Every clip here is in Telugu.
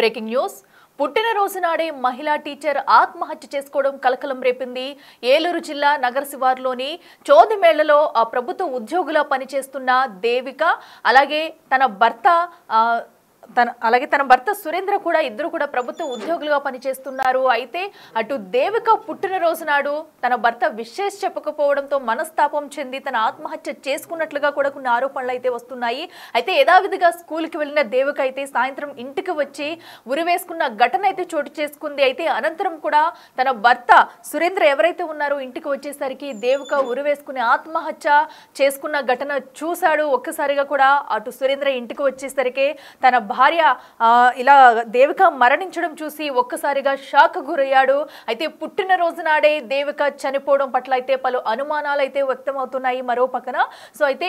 బ్రేకింగ్ న్యూస్ పుట్టినరోజు నాడే మహిళా టీచర్ ఆత్మహత్య చేసుకోవడం కలకలం రేపింది. ఏలూరు జిల్లా నగర శివారులోని చోదిమేళ్లలో ప్రభుత్వ ఉద్యోగులా పనిచేస్తున్న దేవిక అలాగే తన భర్త సురేంద్ర కూడా ఇద్దరు కూడా ప్రభుత్వ ఉద్యోగులుగా పనిచేస్తున్నారు. అయితే అటు దేవిక పుట్టినరోజు నాడు తన భర్త విషెస్ చెప్పకపోవడంతో మనస్తాపం చెంది తన ఆత్మహత్య చేసుకున్నట్లుగా కూడా కొన్ని ఆరోపణలు అయితే వస్తున్నాయి. అయితే యథావిధిగా స్కూల్కి వెళ్ళిన దేవిక అయితే సాయంత్రం ఇంటికి వచ్చి ఉరివేసుకున్న ఘటన అయితే చోటు చేసుకుంది. అయితే అనంతరం కూడా తన భర్త సురేంద్ర ఎవరైతే ఉన్నారో ఇంటికి వచ్చేసరికి దేవిక ఉరివేసుకుని ఆత్మహత్య చేసుకున్న ఘటన చూశాడు. ఒక్కసారిగా కూడా అటు సురేంద్ర ఇంటికి వచ్చేసరికి తన భార్య ఇలా దేవిక మరణించడం చూసి ఒక్కసారిగా షాక్ గురయ్యాడు. అయితే పుట్టినరోజు నాడే దేవిక చనిపోవడం పట్ల అయితే పలు అనుమానాలు అయితే వ్యక్తమవుతున్నాయి. మరో పక్కన అయితే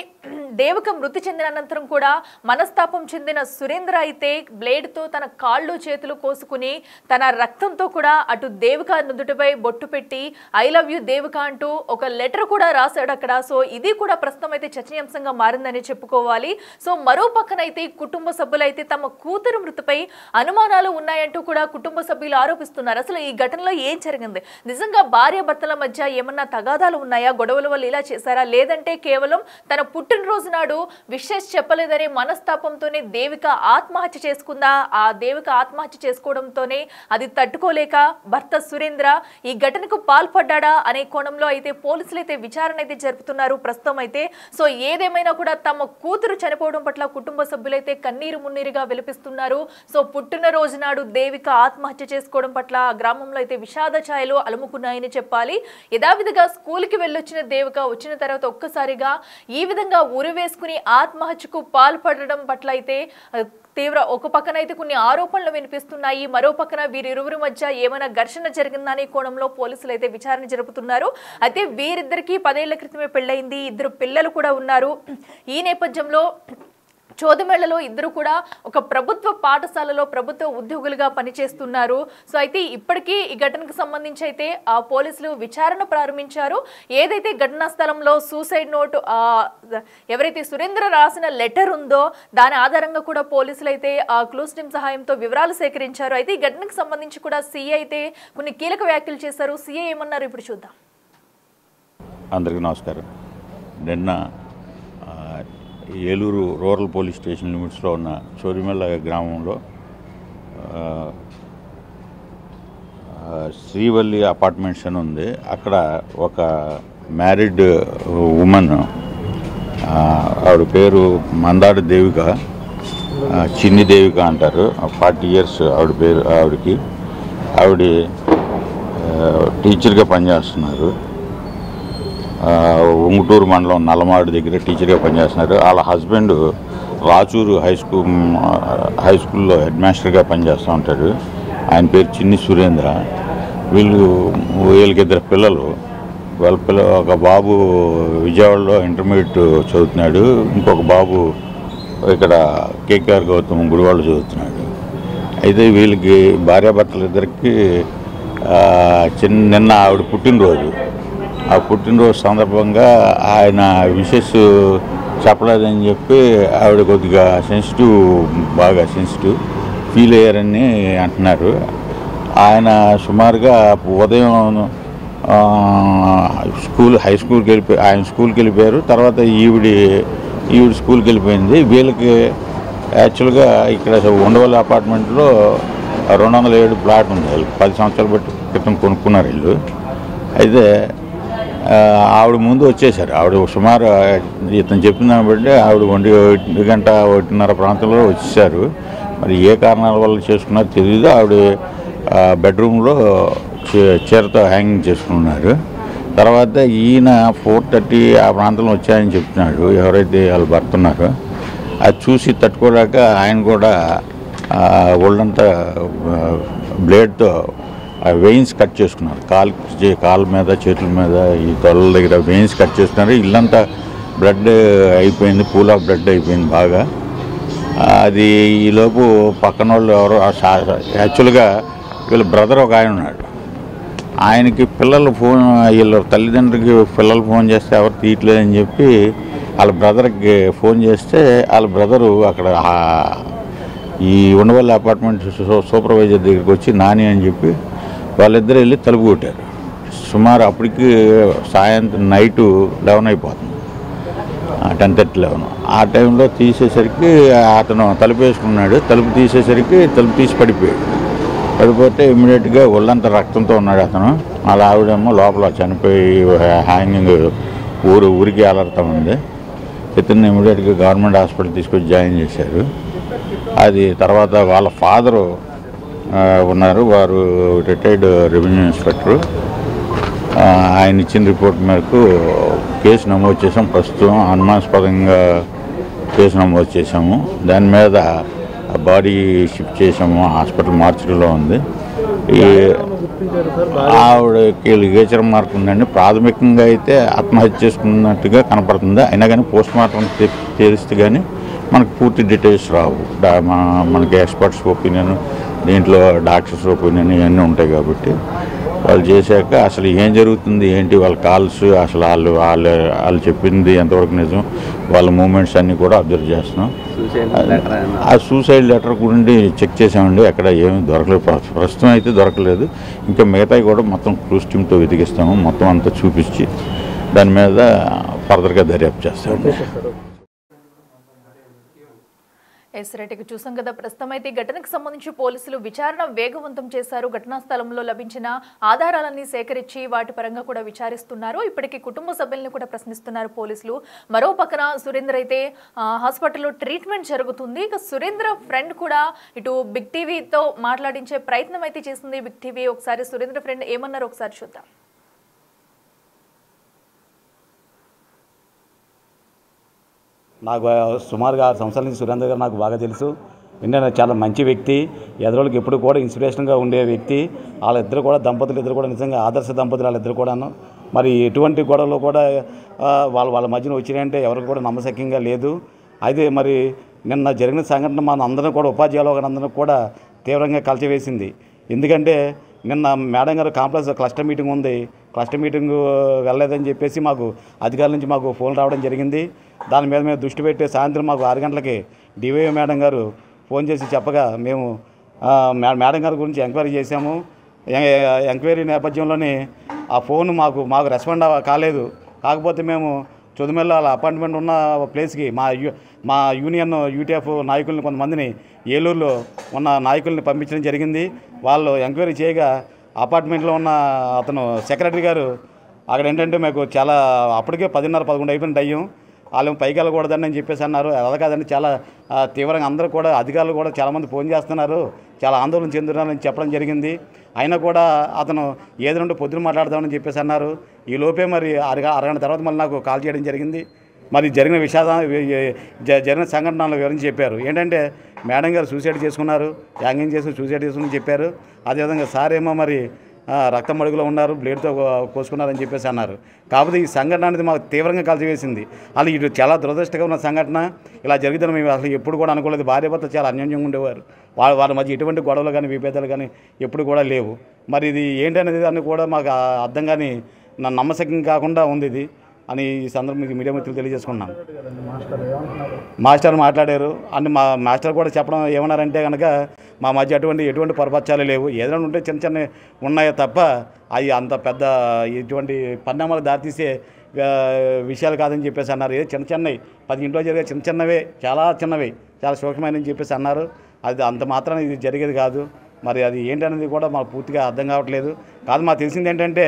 దేవిక మృతి చెందిన అనంతరం కూడా మనస్తాపం చెందిన సురేంద్ర అయితే బ్లేడ్తో తన కాళ్ళు చేతులు కోసుకుని తన రక్తంతో కూడా అటు దేవిక నుదుటిపై బొట్టు పెట్టి ఐ లవ్ యూ దేవిక అంటూ ఒక లెటర్ కూడా రాశాడు అక్కడ. సో ఇది కూడా ప్రస్తుతం అయితే చర్చనీయాంశంగా మారిందని చెప్పుకోవాలి. సో మరో పక్కన అయితే కుటుంబ సభ్యులు అయితే తమ కూతురు మృతిపై అనుమానాలు ఉన్నాయంటూ కూడా కుటుంబ సభ్యులు ఆరోపిస్తున్నారు. అసలు ఈ ఘటనలో ఏం జరిగింది? నిజంగా భార్యాభర్తల మధ్య ఏమన్నా తగాదాలు ఉన్నాయా? గొడవల వల్ల ఇలా చేశారా? లేదంటే కేవలం తన పుట్టినరోజు నాడు విషెస్ చెప్పలేదనే మనస్తాపంతోనే దేవిక ఆత్మహత్య చేసుకుందా? ఆ దేవిక ఆత్మహత్య చేసుకోవడంతోనే అది తట్టుకోలేక భర్త సురేంద్ర ఈ ఘటనకు పాల్పడ్డా అనే కోణంలో అయితే పోలీసులు అయితే విచారణ అయితే జరుపుతున్నారు ప్రస్తుతం అయితే. సో ఏదేమైనా కూడా తమ కూతురు చనిపోవడం పట్ల కుటుంబ సభ్యులైతే కన్నీరు మున్నీరుగా విలపిస్తున్నారు. సో పుట్టినరోజు నాడు దేవిక ఆత్మహత్య చేసుకోవడం పట్ల గ్రామంలో అయితే విషాద ఛాయలు అలుముకున్నాయని చెప్పాలి. యథావిధిగా స్కూల్కి వెళ్ళొచ్చిన దేవిక వచ్చిన తర్వాత ఒక్కసారిగా ఈ విధంగా ఉరివేసుకుని ఆత్మహత్యకు పాల్పడడం పట్ల అయితే తీవ్ర ఒక పక్కన అయితే కొన్ని ఆరోపణలు వినిపిస్తున్నాయి. మరో పక్కన వీరిరువురి మధ్య ఏమైనా ఘర్షణ జరిగిందనే కోణంలో పోలీసులు అయితే విచారణ జరుపుతున్నారు. అయితే వీరిద్దరికీ 10 ఏళ్ల క్రితమే పెళ్ళయింది. 2 పిల్లలు కూడా ఉన్నారు. ఈ నేపథ్యంలో చోదిమేళ్లలో ఇద్దరు కూడా ఒక ప్రభుత్వ పాఠశాలలో ప్రభుత్వ ఉద్యోగులుగా పనిచేస్తున్నారు. సో అయితే ఇప్పటికీ ఈ ఘటనకు సంబంధించి అయితే ఆ పోలీసులు విచారణ ప్రారంభించారు. ఏదైతే ఘటనా స్థలంలో సూసైడ్ నోట్ ఎవరైతే సురేంద్ర రాసిన లెటర్ ఉందో దాని ఆధారంగా కూడా పోలీసులు అయితే ఆ క్లూస్ టీమ్ సహాయంతో వివరాలు సేకరించారు. అయితే ఈ ఘటనకు సంబంధించి కూడా సీఐ అయితే కొన్ని కీలక వ్యాఖ్యలు చేశారు. సీఐ ఏమన్నారు ఇప్పుడు చూద్దాం. అందరికీ నమస్కారం. నిన్న ఏలూరు రూరల్ పోలీస్ స్టేషన్ లిమిట్స్లో ఉన్న చోదిమేళ్ల గ్రామంలో శ్రీవల్లి అపార్ట్మెంట్స్ అని ఉంది. అక్కడ ఒక మ్యారీడ్ ఉమెన్, ఆవిడ పేరు మందాడి దేవిక, చిన్ని దేవిక అంటారు. 40 years ఆవిడ పేరు. ఆవిడ టీచర్గా పనిచేస్తున్నారు. ఉంగుటూరు మండలం నల్లమాడు దగ్గర టీచర్గా పనిచేస్తున్నారు. వాళ్ళ హస్బెండ్ రాచూరు హై స్కూల్లో హెడ్ మాస్టర్గా పనిచేస్తూ ఉంటాడు. ఆయన పేరు చిన్ని సురేంద్ర. వీళ్ళకి 2 పిల్లలు. ఒక బాబు విజయవాడలో ఇంటర్మీడియట్ చదువుతున్నాడు. ఇంకొక బాబు ఇక్కడ కేకేఆర్ గౌతమ్ గుడివాడలో చదువుతున్నాడు. అయితే వీళ్ళకి భార్యాభర్తలు ఇద్దరికి నిన్న ఆవిడ పుట్టినరోజు. ఆ పుట్టినరోజు సందర్భంగా ఆయన విషెస్ చెప్పలేదని చెప్పి ఆవిడ కొద్దిగా బాగా సెన్సిటివ్ ఫీల్ అయ్యారని అంటున్నారు. ఆయన సుమారుగా ఉదయం హై స్కూల్కి ఆయన స్కూల్కి వెళ్ళిపోయారు. తర్వాత ఈవిడ స్కూల్కి వెళ్ళిపోయింది. వీళ్ళకి యాక్చువల్గా ఇక్కడ ఉండవల్లి అపార్ట్మెంట్లో 207 ప్లాట్ ఉంది. 10 సంవత్సరాల క్రితం కొనుక్కున్నారు వీళ్ళు. అయితే ఆవిడ ముందు వచ్చేసారు. ఆవిడ సుమారు ఇతను చెప్పిన దాన్ని బట్టి ఆవిడ 1 గంట 1:30 ప్రాంతంలో వచ్చేసారు. మరి ఏ కారణాల వల్ల చేసుకున్నారో తెలియదు. ఆవిడ బెడ్రూమ్లో చీరతో హ్యాంగింగ్ చేసుకున్నారు. తర్వాత ఈయన 4:30 ఆ ప్రాంతంలో వచ్చాయని చెప్తున్నాడు ఎవరైతే వాళ్ళు భర్త ఉన్నారో. అది చూసి తట్టుకోలేక ఆయన కూడా ఒళ్ళంతా బ్లేడ్తో వెయిన్స్ కట్ చేసుకున్నారు. కాళ్ళ మీద చేతుల మీద ఈ తొలల దగ్గర వెయిన్స్ కట్ చేసుకున్నారు. ఇల్లంతా బ్లడ్ అయిపోయింది, పూల్ ఆఫ్ బ్లడ్ అయిపోయింది బాగా. అది ఈలోపు పక్కన వాళ్ళు ఎవరో యాక్చువల్గా వీళ్ళ బ్రదర్ ఒక ఆయన ఉన్నాడు. ఆయనకి పిల్లలు వీళ్ళ తల్లిదండ్రులకి పిల్లలు ఫోన్ చేస్తే ఎవరు తీయట్లేదని చెప్పి వాళ్ళ బ్రదర్కి ఫోన్ చేస్తే వాళ్ళ బ్రదరు అక్కడ ఈ ఉండవల్లి అపార్ట్మెంట్ సూపర్వైజర్ దగ్గరికి వచ్చి నాని అని చెప్పి వాళ్ళిద్దరు వెళ్ళి తలుపు కొట్టారు. సుమారు అప్పటికి సాయంత్రం నైటు 11 అయిపోతుంది, 10:30-11. ఆ టైంలో తీసేసరికి అతను తలుపు వేసుకున్నాడు. తలుపు తీసేసరికి తలుపు తీసి పడిపోతే ఇమ్మీడియట్గా ఒళ్ళంతా రక్తంతో ఉన్నాడు అతను. అలా ఆవిడేమో లోపల చనిపోయి హ్యాంగింగ్ ఊరికి అలర్తా ఉంది. ఇతన్ని ఇమ్మీడియట్గా గవర్నమెంట్ హాస్పిటల్ తీసుకొచ్చి జాయిన్ చేశారు. అది తర్వాత వాళ్ళ ఫాదరు ఉన్నారు, వారు రిటైర్డ్ రెవెన్యూ ఇన్స్పెక్టరు. ఆయన ఇచ్చిన రిపోర్ట్ మేరకు కేసు నమోదు చేసాం. ప్రస్తుతం అనుమానాస్పదంగా కేసు నమోదు చేసాము. దాని మీద బాడీ షిఫ్ట్ చేసాము, హాస్పిటల్ మార్చిలో ఉంది. ఈ ఆవిడకి లిగేచర్ మార్క్ ఉందండి. ప్రాథమికంగా అయితే ఆత్మహత్య చేసుకున్నట్టుగా కనపడుతుంది. అయినా కానీ పోస్ట్ మార్టం తెలిస్తే కానీ మనకు పూర్తి డీటెయిల్స్ రావు. మనకి ఎక్స్పర్ట్స్ ఒపీనియన్, దీంట్లో డాక్టర్స్ ఒపీనియన్ ఇవన్నీ ఉంటాయి. కాబట్టి వాళ్ళు చేశాక అసలు ఏం జరుగుతుంది ఏంటి, వాళ్ళ కాల్స్, అసలు వాళ్ళు చెప్పింది ఎంతవరకు నిజం, వాళ్ళ మూమెంట్స్ అన్నీ కూడా అబ్జర్వ్ చేస్తున్నాం. ఆ సూసైడ్ లెటర్ గురించి చెక్ చేసామండి, ఎక్కడ ఏమీ దొరకలేదు. ప్రస్తుతం అయితే దొరకలేదు. ఇంకా మిగతాయి కూడా మొత్తం క్రూస్ టీమ్తో వెతికిస్తాము. మొత్తం అంతా చూపించి దాని మీద ఫర్దర్గా దర్యాప్తు చేస్తామండి. ఎస్రెడ్డికి చూసాం కదా. ప్రస్తుతం అయితే ఈ ఘటనకు సంబంధించి పోలీసులు విచారణ వేగవంతం చేశారు. ఘటనా స్థలంలో లభించిన ఆధారాలన్నీ సేకరించి వాటి పరంగా కూడా విచారిస్తున్నారు. ఇప్పటికీ కుటుంబ సభ్యులను కూడా ప్రశ్నిస్తున్నారు పోలీసులు. మరో పక్కన సురేంద్ర అయితే హాస్పిటల్లో ట్రీట్మెంట్ జరుగుతుంది. ఇక సురేంద్ర ఫ్రెండ్ కూడా ఇటు బిగ్ టీవీతో మాట్లాడించే ప్రయత్నం అయితే చేస్తుంది బిగ్ టీవీ. ఒకసారి సురేంద్ర ఫ్రెండ్ ఏమన్నారు ఒకసారి చూద్దాం. నాకు సుమారుగా 6 సంవత్సరాల నుంచి సురేంద్ర గారు నాకు బాగా తెలుసు. ఎందుకంటే చాలా మంచి వ్యక్తి, ఎదురోళ్ళకి ఎప్పుడు కూడా ఇన్స్పిరేషన్గా ఉండే వ్యక్తి. వాళ్ళిద్దరు కూడా దంపతులు ఇద్దరు కూడా నిజంగా ఆదర్శ దంపతులు వాళ్ళిద్దరు కూడాను. మరి ఎటువంటి గొడవలు కూడా వాళ్ళ మధ్యన వచ్చినాయంటే ఎవరికి కూడా నమ్మశక్యంగా లేదు. అయితే మరి నిన్న జరిగిన సంఘటన మన అందరం కూడా ఉపాధ్యాయులందరినీ కూడా తీవ్రంగా కలిచివేసింది. ఎందుకంటే నిన్న మేడం గారు కాంప్లెక్స్ క్లస్టర్ మీటింగ్ ఉంది, క్లస్టర్ మీటింగ్ వెళ్ళలేదని చెప్పేసి మాకు అధికారుల నుంచి మాకు ఫోన్ రావడం జరిగింది. దాని మీద మేము దృష్టి పెట్టి సాయంత్రం మాకు 6 గంటలకి డివైఓ మేడం గారు ఫోన్ చేసి చెప్పగా మేము మేడం గారి గురించి ఎంక్వైరీ చేశాము. ఎంక్వైరీ నేపథ్యంలోనే ఆ ఫోన్ మాకు రెస్పాండ్ కాలేదు. కాకపోతే మేము చొదుమెల్ల అపాయింట్మెంట్ ఉన్న ప్లేస్కి మా యూనియన్ యూటీఎఫ్ నాయకుల్ని కొంతమందిని ఏలూరులో ఉన్న నాయకుల్ని పంపించడం జరిగింది. వాళ్ళు ఎంక్వైరీ చేయగా అపార్ట్మెంట్లో ఉన్న అతను సెక్రటరీ గారు అక్కడ ఏంటంటే మాకు చాలా అప్పటికే 10:30-11 అయిపోయిన టైం, వాళ్ళు పైకి వెళ్ళకూడదని అని చెప్పేసి అన్నారు. అలా కాదండి, చాలా తీవ్రంగా అందరూ కూడా అధికారులు కూడా చాలామంది ఫోన్ చేస్తున్నారు, చాలా ఆందోళన చెందుతున్నారని చెప్పడం జరిగింది. అయినా కూడా అతను ఏదంటే పొద్దున మాట్లాడదామని చెప్పేసి అన్నారు. ఈ లోపే మరి అరగంట తర్వాత మళ్ళీ నాకు కాల్ చేయడం జరిగింది. మరి జరిగిన సంఘటనలు వివరించి చెప్పారు. ఏంటంటే మేడం గారు సూసైడ్ చేసుకున్నారు, యాంగింగ్ చేసి సూసైడ్ చేసుకుని చెప్పారు. అదేవిధంగా సార్ ఏమో మరి రక్తం మడుగులో ఉన్నారు, బ్లేడ్తో కోసుకున్నారని చెప్పేసి అన్నారు. కాకపోతే ఈ సంఘటన అనేది మాకు తీవ్రంగా కలిసివేసింది. అలా ఇటు చాలా దురదృష్టకరమైన సంఘటన. ఇలా జరిగితే మేము అసలు ఎప్పుడు కూడా అనుకోలేదు. భార్యాభర్త చాలా అన్యోన్యంగా ఉండేవారు. వాళ్ళ మధ్య ఎటువంటి గొడవలు కానీ విభేదాలు కానీ ఎప్పుడు కూడా లేవు. మరి ఇది ఏంటనేది దాన్ని కూడా మాకు అర్థం కానీ నమ్మశక్యం కాకుండా ఉంది ఇది అని ఈ సందర్భం మీడియా మిత్రులు తెలియజేసుకున్నాను. మాస్టర్ మాట్లాడారు అంటే మా మాస్టర్ కూడా చెప్పడం ఏమన్నారంటే కనుక మా మధ్య ఎటువంటి పొరపచ్చాలు లేవు, ఏదైనా ఉంటే చిన్న చిన్న ఉన్నాయో తప్ప అవి అంత పెద్ద ఇటువంటి పరిణామాలు దారితీసే విషయాలు కాదని చెప్పేసి అన్నారు. ఏదో చిన్నవి 10 ఇంట్లో జరిగే చిన్నవే, చాలా చిన్నవి, చాలా సూక్ష్మమైనని చెప్పేసి అన్నారు. అది అంత మాత్రాన ఇది జరిగేది కాదు. మరి అది ఏంటనేది కూడా మాకు పూర్తిగా అర్థం కావట్లేదు. మాకు తెలిసింది ఏంటంటే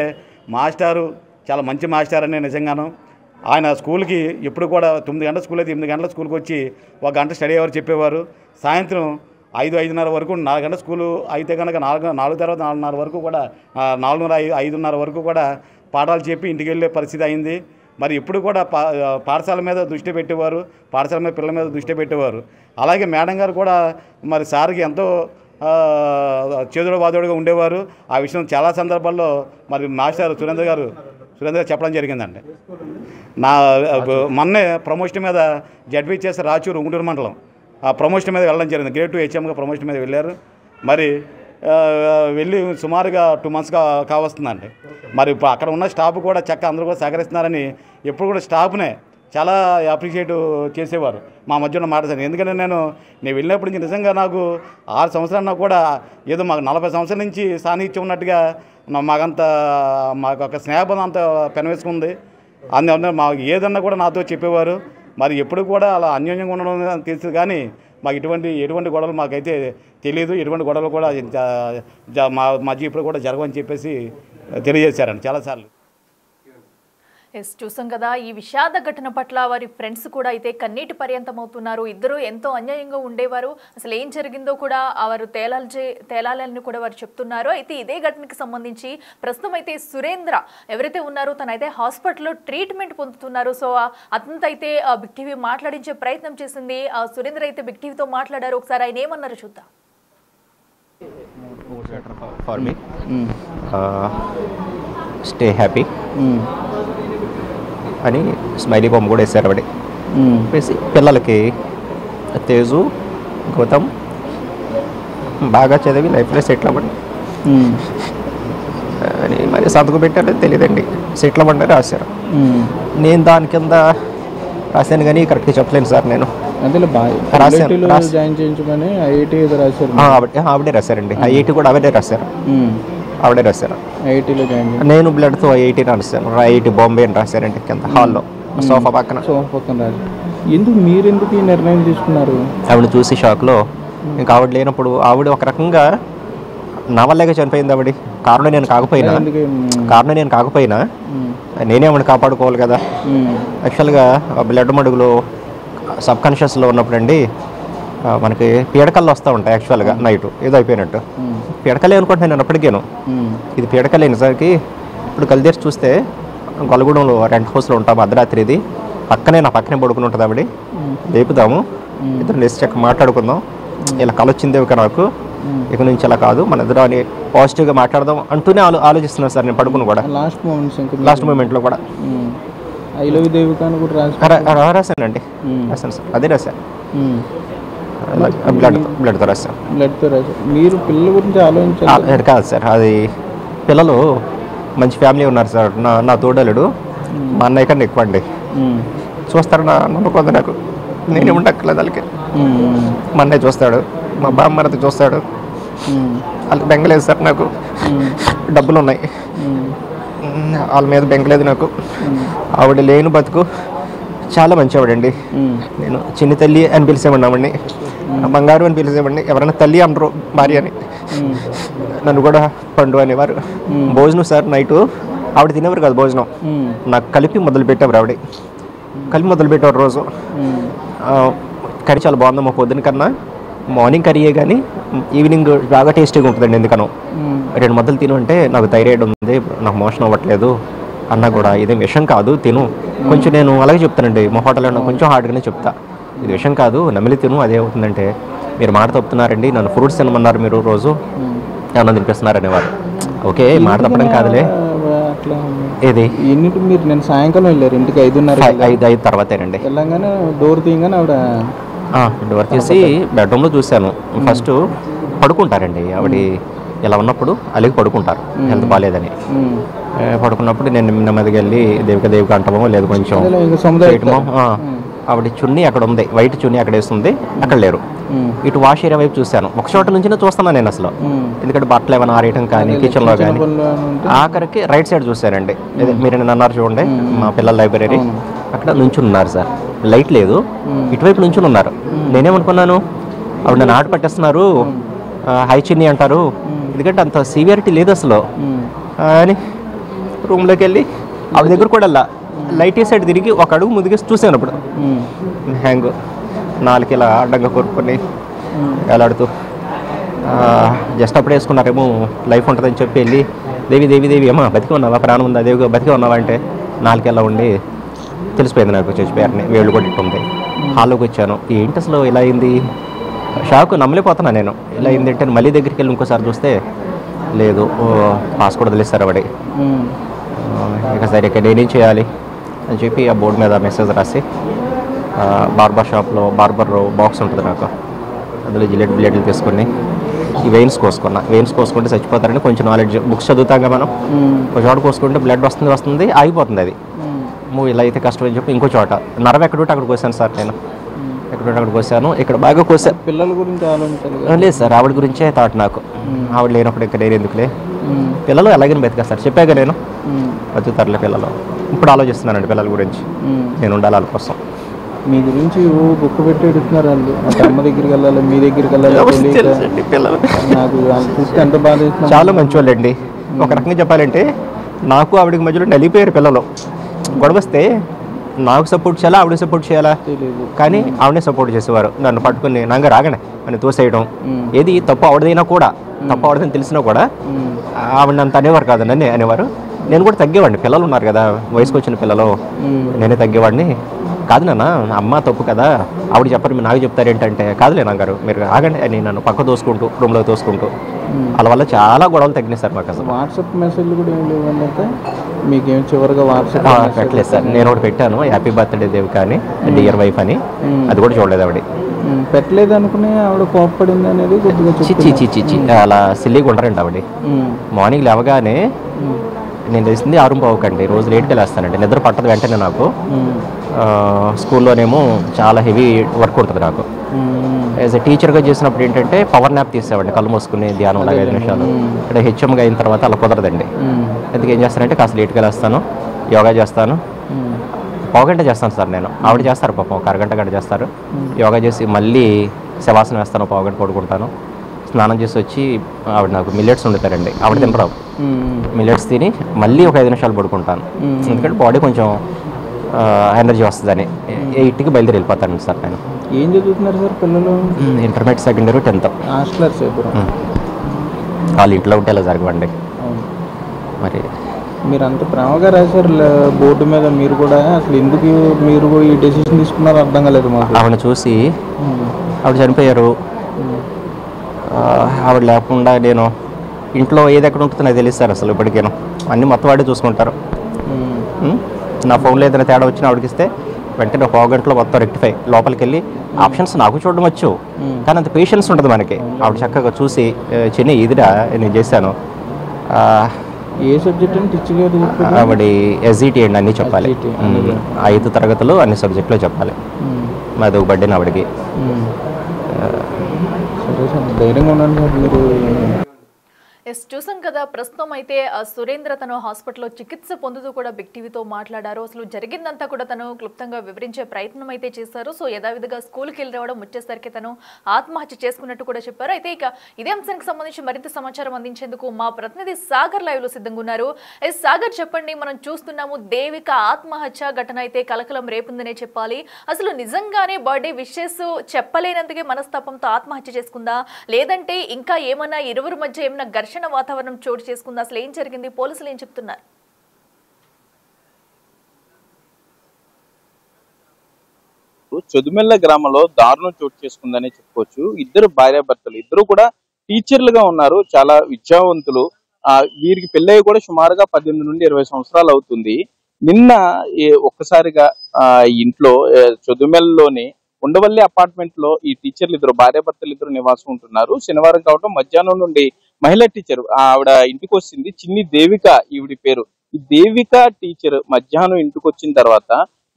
మాస్టారు చాలా మంచి మాస్టర్ అని నిజంగాను. ఆయన స్కూల్కి ఎప్పుడు కూడా 9 గంటల స్కూల్ అయితే 8 గంటల స్కూల్కి వచ్చి 1 గంట స్టడీ అవర్ చెప్పేవారు. సాయంత్రం 5-5:30 వరకు 4 గంటల స్కూలు అయితే కనుక 4 తర్వాత 4:30 వరకు కూడా 4:30-5:30 వరకు కూడా పాఠాలు చెప్పి ఇంటికి వెళ్ళే పరిస్థితి అయింది. మరి ఎప్పుడు కూడా పాఠశాల మీద దృష్టి పెట్టేవారు, పాఠశాల మీద పిల్లల మీద దృష్టి పెట్టేవారు. అలాగే మేడం గారు కూడా మరి సార్కి ఎంతో చేదుడు వాదోడుగా ఉండేవారు. ఆ విషయం చాలా సందర్భాల్లో మరి మాస్టర్ సురేంద్ర గారు చెప్పడం జరిగిందండి. మొన్నే ప్రమోషన్ మీద జడ్పీ చేసే రాచూరు ఉంగుటూరు మండలం ఆ ప్రమోషన్ మీద వెళ్ళడం జరిగింది. గ్రేడ్ 2 హెచ్ఎంగా ప్రమోషన్ మీద వెళ్ళారు. మరి వెళ్ళి సుమారుగా 2 months కావస్తుందండి. మరి ఇప్పుడు అక్కడ ఉన్న స్టాఫ్ కూడా అందరూ కూడా సహకరిస్తున్నారని ఎప్పుడు కూడా స్టాఫ్నే చాలా అప్రిషియేట్ చేసేవారు మా మధ్యలో మాట్లాడారు. ఎందుకంటే నేను వెళ్ళినప్పటి నుంచి నిజంగా నాకు 6 సంవత్సరాలు కూడా ఏదో మాకు 40 సంవత్సరాల నుంచి సాన్నిహిత్యం ఉన్నట్టుగా మాకు ఒక స్నేహబంధం అంత పెనవేసుకుంది. అందువల్ల మాకు ఏదన్నా కూడా నాతో చెప్పేవారు. మరి ఎప్పుడు కూడా అలా అన్యోన్యంగా ఉండడం తెలుసు, కానీ మాకు ఎటువంటి గొడవలు మాకైతే తెలియదు. ఎటువంటి గొడవలు కూడా మా మధ్య ఇప్పుడు కూడా జరగవని చెప్పేసి తెలియజేశారండి చాలాసార్లు. ఎస్, చూసాం కదా. ఈ విషాద ఘటన పట్ల వారి ఫ్రెండ్స్ కూడా అయితే కన్నీటి పర్యంతం అవుతున్నారు. ఇద్దరు ఎంతో అన్యాయంగా ఉండేవారు, అసలు ఏం జరిగిందో కూడా వారు తేలాలని కూడా వారు చెప్తున్నారు. అయితే ఇదే ఘటనకి సంబంధించి ప్రస్తుతం అయితే సురేంద్ర ఎవరైతే ఉన్నారో తనైతే హాస్పిటల్లో ట్రీట్మెంట్ పొందుతున్నారు. సో అతనితో అయితే బిగ్ టీవీ మాట్లాడించే ప్రయత్నం చేసింది. సురేంద్ర అయితే బిగ్ టీవీతో మాట్లాడారు. ఒకసారి ఆయన ఏమన్నారు చూద్దాం. స్టే హ్యాపీ అని స్మైలీ బొమ్మ కూడా వేసారు ఆవిడ. వేసి పిల్లలకి తేజు, గౌతమ్ బాగా చదివి లైఫ్లో సెటిల్ అవ్వండి అని మరి సంతకం పెట్టారో తెలియదండి. సెటిల్ అవ్వండి రాశారు. నేను దాని కింద రాశాను కానీ కరెక్ట్గా చెప్పలేను సార్. నేను ఆవిడే రాశారండి. ఐఐటి కూడా ఆవిడే రాశారు. ఆవిడే రాశారు. నేను బ్లడ్తో ఐఐటి రాశాను. ఐఐటి బాంబే అని రాశారండి కింద హాల్లో సోఫా పక్కన. ఎందుకు మీరెందుకు ఈ నిర్ణయం తీసుకున్నారు? ఆవిడ చూసి షాక్లో ఇంకా ఆవిడ లేనప్పుడు ఆవిడ ఒక రకంగా నా వల్లేగా చనిపోయింది. ఆవిడ కారణం నేను కాకపోయినా నేనే ఆవిడ కాపాడుకోవాలి కదా. యాక్చువల్గా బ్లడ్ మడుగులో సబ్ కాన్షియస్లో ఉన్నప్పుడు అండి మనకి పీడకల్లో వస్తూ ఉంటాయి. యాక్చువల్గా నైట్ ఏదో అయిపోయినట్టు పీడకలే అనుకుంటున్నాను నేను అప్పటికేను. ఇది పీడకలే నిజానికి. ఇప్పుడు కలిదేసి చూస్తే గొల్లగూడెంలో రెంట్ హౌస్లో ఉంటాము. అర్ధరాత్రి ఇది నా పక్కనే పడుకుని ఉంటుంది ఆవిడ. లేపుదాము, ఇద్దరు లేచి చక్క మాట్లాడుకుందాం. ఇలా కళ వచ్చిందేవి నాకు, ఇక నుంచి అలా కాదు, మన ఇద్దరు అని పాజిటివ్గా మాట్లాడదాం అంటూనే ఆలోచిస్తున్నాను సార్. నేను పడుకుని కూడా లాస్ట్ మూమెంట్లో కూడా రాశానండి. రాశాను సార్, అదే రాశాను. బ్లడ్తో రాశాను. మీరు పిల్లల గురించి ఆలోచించాలి కాదు సార్. అది పిల్లలు మంచి ఫ్యామిలీ ఉన్నారు సార్. నా తోడలుడు మా అన్నయ్య కన్నా ఎక్కువ అండి. చూస్తారు నా నమ్మకం నాకు. నేనే ఉండక్కర్లేదు వాళ్ళకి. మా అన్నయ్య చూస్తాడు, మా బామ్మరది చూస్తాడు. వాళ్ళకి బెంగలేదు సార్. నాకు డబ్బులు ఉన్నాయి, వాళ్ళ మీద బెంగలేదు నాకు. ఆవిడ లేని బతుకు చాలా మంచి ఆవిడండి. నేను చిన్ని తల్లి అని పిలిచేవాడిని ఆవిడ్ని, బంగారు అని పిలిచేవాడిని. ఎవరైనా తల్లి అనరు భార్య అని. నన్ను కూడా పండు అనేవారు. భోజనం సార్ నైటు ఆవిడ తినేవారు కాదు భోజనం, నాకు కలిపి మొదలుపెట్టేవారు. ఆవిడ కలిపి మొదలుపెట్టేవారు రోజు. కర్రీ చాలా బాగుంది. మా పొద్దున కన్నా మార్నింగ్ కర్రీయే కానీ ఈవినింగ్ బాగా టేస్టీగా ఉంటుందండి. ఎందుకనో 2 ముద్దలు తిను అంటే నాకు థైరాయిడ్ ఉంది, నాకు మోషన్ అవ్వట్లేదు అన్నా కూడా ఇదేం విషయం కాదు తిను. కొంచెం నేను అలాగే చెప్తానండి. మా హోటల్లో కొంచెం హార్డ్గానే చెప్తా, ఇది విషయం కాదు నమిలి తిను. అదే అవుతుందంటే మీరు మాట తప్పుతున్నారండి, నన్ను ఫ్రూట్స్ తినమన్నారు మీరు రోజు ఏమన్నా తినిపిస్తున్నారు అనేవారు. ఓకే మాట తప్పడం కాదులే. ఏది మీరు నేను సాయంకాలం వెళ్ళారు ఇంటికి 5:30 తర్వాతేనండి. వెళ్ళంగానే డోర్ తీయగానే ఆవిడ డోర్ తీసి బెడ్రూమ్లో చూశాను. ఫస్ట్ పడుకుంటారండి ఆవిడ. ఇలా ఉన్నప్పుడు అలాగే పడుకుంటారు, హెల్త్ బాగాలేదని. పడుకున్నప్పుడు నేను నెమ్మదికి వెళ్ళి దేవిక అంటామో లేదు కొంచెం చేయటమో. ఆవిడ చున్నీ అక్కడ ఉంది, వైట్ చున్నీ అక్కడ వేస్తుంది, అక్కడ లేరు. ఇటు వాష్ ఏరియా వైపు చూశాను. ఒక చోట నుంచి చూస్తున్నాను నేను అసలు. ఎందుకంటే బట్టలు ఏమైనా ఆరేయటం కానీ కిచెన్లో కానీ. ఆఖరికి రైట్ సైడ్ చూశానండి. మీరు నేను అన్నారు చూడండి, మా పిల్లల లైబ్రరీ అక్కడ నుంచుని ఉన్నారు సార్. లైట్ లేదు, ఇటువైపు నుంచుని ఉన్నారు. నేనేమనుకున్నాను ఆవిడ నన్ను ఆట పట్టేస్తున్నారు, హై చిన్ని అంటారు, ఎందుకంటే అంత సివియారిటీ లేదు అసలు అని రూమ్లోకి వెళ్ళి ఆవిడ దగ్గర కూడా లైట్ సైడ్ తిరిగి ఒక అడుగు ముందుకేసి చూశాను. అప్పుడు హ్యాంగ్ 4 ఇలా అడ్డంగా కొరుక్కొని వేలాడుతూ జస్ట్ అప్పుడు వేసుకున్నారేమో లైఫ్ ఉంటుందని చెప్పి వెళ్ళి దేవి అమ్మా బతికి ఉన్నావా, ప్రాణం ఉందా, దేవి బతికి ఉన్నావా అంటే 4 ఇలా ఉండి తెలిసిపోయింది నాకు చచ్చిపోయారని. వేళ్ళు కూడా ఇట్టుంది. హాల్లోకి వచ్చాను, ఏంటి అసలు ఇలా అయింది, షాక్ నమ్మలేకపోతున్నా నేను. ఇలా అయింది అంటే మళ్ళీ దగ్గరికి వెళ్ళి ఇంకోసారి చూస్తే లేదు, పాస్ కూడా వదిలేస్తారు ఆవిడ. ఇక సరే ఇక నేనేం చేయాలి అని చెప్పి ఆ బోర్డు మీద మెసేజ్ రాసి బార్బర్ షాప్లో బార్బర్ బాక్స్ ఉంటుంది నాకు, అందులో జిల్లెట్ బ్లేడ్లు తీసుకొని ఈ వెయిన్స్ కోసుకుంటే చచ్చిపోతారని కొంచెం నాలెడ్జ్. బుక్స్ చదువుతాగా మనం, ఒక చోట కోసుకుంటే బ్లడ్ వస్తుంది ఆగిపోతుంది. అది ఇలా అయితే కష్టం అని చెప్పి ఇంకో చోట నరం ఎక్కడుంటే అక్కడికి వచ్చాను సార్. నేను ఎక్కడుంటే అక్కడికి వచ్చాను. ఇక్కడ బాగా కోసాను. పిల్లల గురించి ఆలోచించాలి. లేదు సార్, ఆవిడ గురించే థాట్ నాకు. ఆవిడ లేనప్పుడు ఇక్కడ నేను ఎందుకులే, పిల్లలు ఎలాగైనా బతికా సార్, చెప్పాక నేను బతుకుతారులే పిల్లలు. ఇప్పుడు ఆలోచిస్తున్నానండి పిల్లల గురించి, నేను ఉండాలి వాళ్ళ కోసం. మీ గురించి బుక్ పెట్టి ఎడుతున్నారు వాళ్ళు. అంటే అమ్మ దగ్గరికి వెళ్ళాలి, మీ దగ్గరికి వెళ్ళాలి. పిల్లలు నాకు వాళ్ళు చూస్తే ఎంత బాధ వేస్తుంది. చాలా మంచి వాళ్ళండి. ఒక రకంగా చెప్పాలంటే నాకు ఆవిడకి మధ్యలో నలిపోయారు పిల్లలు. గొడవ వస్తే నాకు సపోర్ట్ చేయాలా, ఆవిడ సపోర్ట్ చేయాలా తెలియదు, కానీ ఆవిడనే సపోర్ట్ చేసేవారు. నన్ను పట్టుకుని నంగ రాగనే అని తోసేయడం, ఏది తప్పు ఆవిడదైనా కూడా, తప్పు ఆవిడదని తెలిసినా కూడా ఆవిడ అంత అనేవారు కాదు, నన్నే అనేవారు. నేను కూడా తగ్గేవాడిని. పిల్లలు ఉన్నారు కదా, వయసుకు వచ్చిన పిల్లలు, నేనే తగ్గేవాడిని. కాదు నాన్న, అమ్మ తప్పు కదా, ఆవిడ చెప్పరు నాకు చెప్తారు ఏంటంటే, కాదులే నాన్నగారు మీరు ఆగండి అని నన్ను పక్క తోసుకుంటూ రూమ్లో తోసుకుంటూ, వాళ్ళ వల్ల చాలా గొడవలు తగ్గినాయి సార్ మాకు. అసలు వాట్సాప్ మెసేజ్లు కూడా ఏం లేవండి. అయితే మీకేం చివరిగా వాట్సాప్ పెట్టలేదు సార్. నేను ఒకటి పెట్టాను, హ్యాపీ బర్త్డే దేవిక అని, డియర్ వైఫ్ అని, అది కూడా చూడలేదు ఆవిడ. పెట్టలేదు అనుకుని ఆవిడ కోప్పడింది అనేది కొద్దిగా చిచ్చి అలా సిల్లీగా ఉండరండి ఆవిడ. మార్నింగ్ లేవగానే నేను లేచింది 6:15 రోజు లేట్గా లేస్తానండి, నిద్ర పట్టదు వెంటనే నాకు. స్కూల్లోనేమో చాలా హెవీ వర్క్ ఉంటుంది నాకు. యాజ్ ఎ టీచర్గా చేసినప్పుడు ఏంటంటే పవర్ న్యాప్ తీసేవాడిని, కళ్ళు మూసుకుని ధ్యానం లాగా 5 నిమిషాలు. ఇక్కడ హెచ్ఎంగా అయిన తర్వాత అలా కుదరదండి. ఎందుకు ఏం చేస్తానంటే కాస్త లేట్గా లేస్తాను, యోగా చేస్తాను, పావుగంట చేస్తాను సార్ నేను. ఆవిడ చేస్తారు పాపం, ఒక అరగంట గంట చేస్తారు. యోగా చేసి మళ్ళీ శవాసనం వేస్తాను, పావుగంట పడుకుంటాను. స్నానం చేసి వచ్చి ఆవిడ నాకు మిల్లెట్స్ వండుతారండి, ఆవిడ తినరావు. మిల్లెట్స్ తిని మళ్ళీ ఒక 5 నిమిషాలు పడుకుంటాను, ఎందుకంటే బాడీ కొంచెం ఎనర్జీ వస్తుందని. 8కి బయలుదేరి వెళ్ళిపోతాను సార్ నేను. ఏం చదువుతున్నారు సార్ పిల్లలు? Intermediate, second year, 10th. Hostellers వాళ్ళు ఇంట్లో ఉంటే ఇలా జరగవండి. మరి మీరు అంత ప్రేమగా రాశారు బోర్డు మీద, మీరు కూడా అసలు ఎందుకు మీరు ఈ డెసిషన్ తీసుకున్నారో అర్థం కాలేదు మాకు. ఆవిడ చూసి, ఆవిడ చనిపోయారు, ఆవిడ లేకుండా నేను ఇంట్లో ఏది ఎక్కడ ఉంటుందో నాకు తెలియదు సార్. అసలు ఇప్పటికేను అన్నీ మొత్తం వాడే చూసుకుంటారు. నా ఫోన్లో ఏదైనా తేడా వచ్చినా ఆవిడకి ఇస్తే వెంటనే ఒక గంటలో మొత్తం రెక్టిఫై, లోపలికి వెళ్ళి ఆప్షన్స్ నాకు చూడడం వచ్చు, కానీ అంత పేషెన్స్ ఉంటుంది మనకి. ఆవిడ చక్కగా చూసి, చిన్న ఇదిరా నేను చేశాను. ఏ సబ్జెక్ట్ అని టీచర్ గారు? ఆవిడ ఎస్జిటి అండి, అన్నీ చెప్పాలి. 5 తరగతులు అన్ని సబ్జెక్టులో చెప్పాలి. మాది ఒక బర్త్డే ఆవిడకి. సరే సార్, ధైర్యంగా ఉండండి సార్ మీరు. ఎస్, చూసాం కదా. ప్రస్తుతం అయితే సురేంద్ర తను హాస్పిటల్లో చికిత్స పొందుతూ కూడా బిగ్ టీవీతో మాట్లాడారు. అసలు జరిగిందంతా కూడా తను క్లుప్తంగా వివరించే ప్రయత్నం అయితే చేశారు. సో యథావిధిగా స్కూల్కి వెళ్ళి రావడం, వచ్చేసరికి తను ఆత్మహత్య చేసుకున్నట్టు కూడా చెప్పారు. అయితే ఇక ఇదే అంశానికి సంబంధించి మరింత సమాచారం అందించేందుకు మా ప్రతినిధి సాగర్ లైవ్ లో సిద్ధంగా ఉన్నారు. ఎస్ సాగర్, చెప్పండి. మనం చూస్తున్నాము దేవిక ఆత్మహత్య ఘటన అయితే కలకలం రేపుందనే చెప్పాలి. అసలు నిజంగానే బర్త్డే విషెస్ చెప్పలేనందుకే మనస్తాపంతో ఆత్మహత్య చేసుకుందా, లేదంటే ఇంకా ఏమన్నా ఇరువురి మధ్య ఏమైనా ఘర్షణ వాతావరణం చోటు చేసుకుంది? అసలు ఏం జరిగింది? పోలీసులు ఏం చెప్తున్నారు? చదుమెల్ల గ్రామంలో దారుణం చోటు చేసుకుందని చెప్పుకోవచ్చు. ఇద్దరు భార్యాభర్తలు, ఇద్దరు కూడా టీచర్లుగా ఉన్నారు, చాలా విద్యావంతులు. వీరికి పెళ్ళయి కూడా సుమారుగా 18 నుండి 20 సంవత్సరాలు అవుతుంది. నిన్న ఒక్కసారిగా ఇంట్లో చదుమెల్లోని ఉండవల్లి అపార్ట్మెంట్ లో ఈ టీచర్లు ఇద్దరు, భార్యాభర్తలు ఇద్దరు నివాసం ఉంటున్నారు. శనివారం కావడం మధ్యాహ్నం నుండి మహిళా టీచర్ ఆవిడ ఇంటికి వచ్చింది, చిన్ని దేవిక ఈవిడి పేరు. ఈ దేవిక టీచర్ మధ్యాహ్నం ఇంటికి వచ్చిన తర్వాత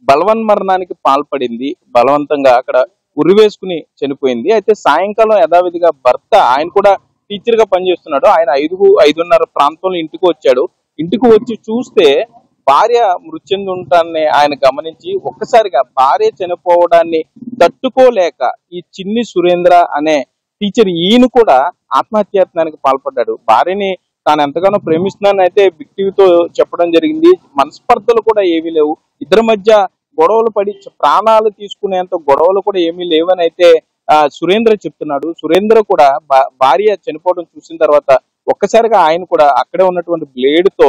బలవన్మరణానికి పాల్పడింది. బలవంతంగా అక్కడ ఉరివేసుకుని చనిపోయింది. అయితే సాయంకాలం యథావిధిగా భర్త, ఆయన కూడా టీచర్ గా పనిచేస్తున్నాడు, ఆయన 5:30 ప్రాంతంలో ఇంటికి వచ్చాడు. ఇంటికి వచ్చి చూస్తే భార్య మృతి చెంది ఉంటాన్ని ఆయన గమనించి ఒక్కసారిగా భార్య చనిపోవడాన్ని తట్టుకోలేక ఈ చిన్ని సురేంద్ర అనే టీచర్ ఈయన కూడా ఆత్మహత్యాయత్నానికి పాల్పడ్డాడు. భార్యని తాను ఎంతగానో ప్రేమిస్తున్నానని అయితే బిగ్ టీవీతో చెప్పడం జరిగింది. మనస్పర్ధలు కూడా ఏమీ లేవు, ఇద్దరి మధ్య గొడవలు పడి ప్రాణాలు తీసుకునేంత గొడవలు కూడా ఏమీ లేవని అయితే సురేంద్ర చెప్తున్నాడు. సురేంద్ర కూడా భార్య చనిపోవడం చూసిన తర్వాత ఒక్కసారిగా ఆయన కూడా అక్కడే ఉన్నటువంటి బ్లేడ్ తో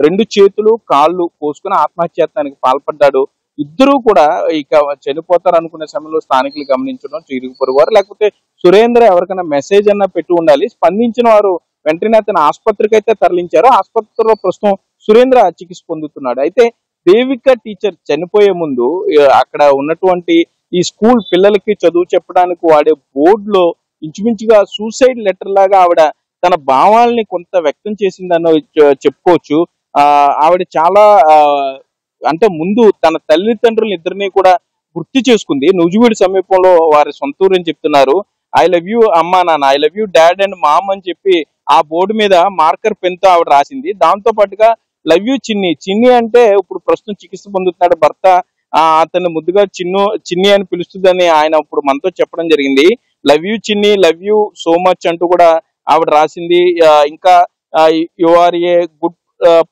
2 చేతులు కాళ్ళు కోసుకుని ఆత్మహత్యాయత్నానికి పాల్పడ్డాడు. ఇద్దరూ కూడా ఇక చనిపోతారు అనుకునే సమయంలో స్థానికులు గమనించడం, ఇరుగు పొరుగు వారు, లేకపోతే సురేంద్ర ఎవరికైనా మెసేజ్ అన్నా పెట్టి ఉండాలి. స్పందించిన వారు వెంటనే అతను ఆసుపత్రికి అయితే తరలించారు. ఆసుపత్రిలో ప్రస్తుతం సురేంద్ర చికిత్స పొందుతున్నాడు. అయితే దేవిక టీచర్ చనిపోయే ముందు అక్కడ ఉన్నటువంటి ఈ స్కూల్ పిల్లలకి చదువు చెప్పడానికి వాడే బోర్డులో ఇంచుమించుగా సూసైడ్ లెటర్ లాగా ఆవిడ తన భావాల్ని కొంత వ్యక్తం చేసిందన్న చెప్పుకోవచ్చు. ఆవిడ చాలా అంటే ముందు తన తల్లిదండ్రులను ఇద్దరిని కూడా గుర్తు చేసుకుంది. నూజివీడు సమీపంలో వారి సొంత ఊరు అని చెప్తున్నారు. ఐ లవ్ యూ అమ్మా నాన్న, I love you dad and mom అని చెప్పి ఆ బోర్డు మీద మార్కర్ పెన్ తో ఆవిడ రాసింది. దాంతో పాటుగా లవ్ యూ చిన్ని, చిన్ని అంటే ఇప్పుడు ప్రస్తుతం చికిత్స పొందుతున్నాడు భర్త, అతన్ని ముద్దుగా చిన్ని అని పిలుస్తుందని ఆయన ఇప్పుడు మనతో చెప్పడం జరిగింది. Love you Chinni, love you so much అంటూ కూడా ఆవిడ రాసింది. ఇంకా you are a good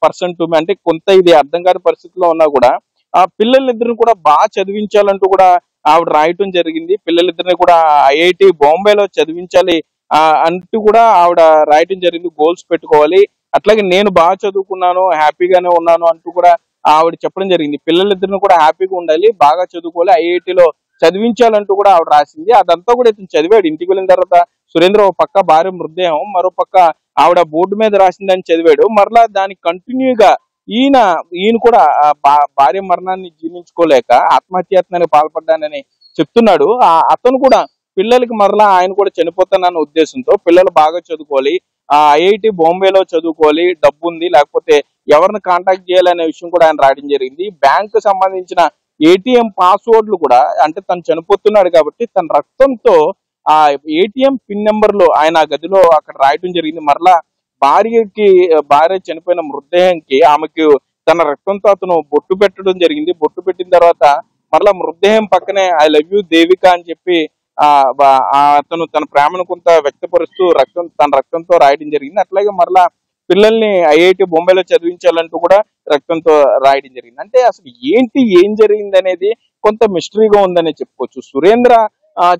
person to me, అంటే కొంత ఇది అర్థం కాని పరిస్థితిలో ఉన్నా కూడా ఆ పిల్లలిద్దరిని కూడా బాగా చదివించాలంటూ కూడా ఆవిడ రాయటం జరిగింది. పిల్లలిద్దరిని కూడా ఐఐటి బాంబేలో చదివించాలి అంటూ కూడా ఆవిడ రాయటం జరిగింది. గోల్స్ పెట్టుకోవాలి, అట్లాగే నేను బాగా చదువుకున్నాను, హ్యాపీగానే ఉన్నాను అంటూ కూడా ఆవిడ చెప్పడం జరిగింది. పిల్లలిద్దరిని కూడా హ్యాపీగా ఉండాలి, బాగా చదువుకోవాలి, ఐఐటిలో చదివించాలంటూ కూడా ఆవిడ రాసింది. అదంతా కూడా ఇతను చదివాడు. ఇంటికి వెళ్ళిన తర్వాత సురేంద్ర ఒక పక్క భార్య మృతదేహం, మరో పక్క ఆవిడ బోర్డు మీద రాసిందని చదివాడు. మరలా దానికి కంటిన్యూగా ఈయన కూడా భార్య మరణాన్ని జీర్ణించుకోలేక ఆత్మహత్యాయత్నానికి పాల్పడ్డానని చెప్తున్నాడు. అతను కూడా పిల్లలకి మరలా ఆయన కూడా చనిపోతానన్న ఉద్దేశంతో పిల్లలు బాగా చదువుకోవాలి, ఐఐటి బాంబేలో చదువుకోవాలి, డబ్బు ఉంది, లేకపోతే ఎవరిని కాంటాక్ట్ చేయాలనే విషయం కూడా ఆయన రాయడం జరిగింది. బ్యాంకు సంబంధించిన ఏటీఎం పాస్వర్డ్లు కూడా, అంటే తను చనిపోతున్నాడు కాబట్టి తన రక్తంతో ఆ ఏటీఎం పిన్ నెంబర్లు ఆయన గదిలో అక్కడ రాయటం జరిగింది. మరలా భార్య చనిపోయిన మృతదేహానికి ఆమెకు తన రక్తంతో అతను బొట్టు పెట్టడం జరిగింది. బొట్టు పెట్టిన తర్వాత మరలా మృతదేహం పక్కనే ఐ లవ్ యూ దేవిక అని చెప్పి అతను తన ప్రేమను కొంత వ్యక్తపరుస్తూ తన రక్తంతో రాయడం జరిగింది. అట్లాగే మరలా పిల్లల్ని ఐఐటి బొంబాయిలో చదివించాలంటూ కూడా రక్తంతో రాయడం జరిగింది. అంటే అసలు ఏం జరిగింది అనేది కొంత మిస్టరీగా ఉందనే చెప్పుకోవచ్చు. సురేంద్ర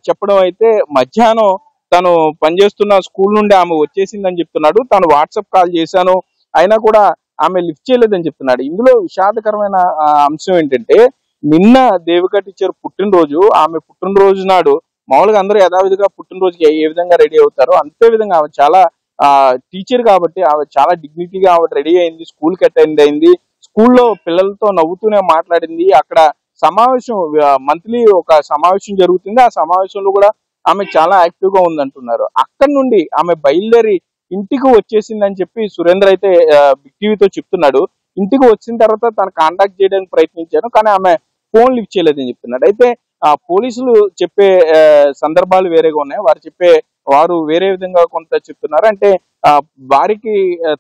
చెప్పడం అయితే మధ్యాహ్నం తను పనిచేస్తున్న స్కూల్ నుండి ఆమె వచ్చేసిందని చెప్తున్నాడు. తను వాట్సాప్ కాల్ చేశాను అయినా కూడా ఆమె లిఫ్ట్ చేయలేదని చెప్తున్నాడు. ఇందులో విషాదకరమైన అంశం ఏంటంటే, నిన్న దేవిక టీచర్ పుట్టినరోజు. ఆమె పుట్టినరోజు నాడు మామూలుగా అందరూ యథావిధిగా పుట్టినరోజుకి ఏ విధంగా రెడీ అవుతారో అంతే విధంగా ఆమె చాలా టీచర్ కాబట్టి ఆమె చాలా డిగ్నిటీగా ఆవిడ రెడీ అయింది, స్కూల్కి అటెండ్ అయింది, స్కూల్లో పిల్లలతో నవ్వుతూనే మాట్లాడింది. అక్కడ సమావేశం మంత్లీ ఒక సమావేశం జరుగుతుంది. ఆ సమావేశంలో కూడా ఆమె చాలా యాక్టివ్ గా ఉందంటున్నారు. అక్కడి నుండి ఆమె బయలుదేరి ఇంటికి వచ్చేసిందని చెప్పి సురేంద్ర అయితే బిగ్ టీవీతో చెప్తున్నాడు. ఇంటికి వచ్చిన తర్వాత తను కాంటాక్ట్ చేయడానికి ప్రయత్నించాను, కానీ ఆమె ఫోన్ లిఫ్ట్ చేయలేదని చెప్తున్నాడు. అయితే పోలీసులు చెప్పే సందర్భాలు వేరేగా ఉన్నాయి, వారు వేరే విధంగా కొంత చెప్తున్నారు. అంటే వారికి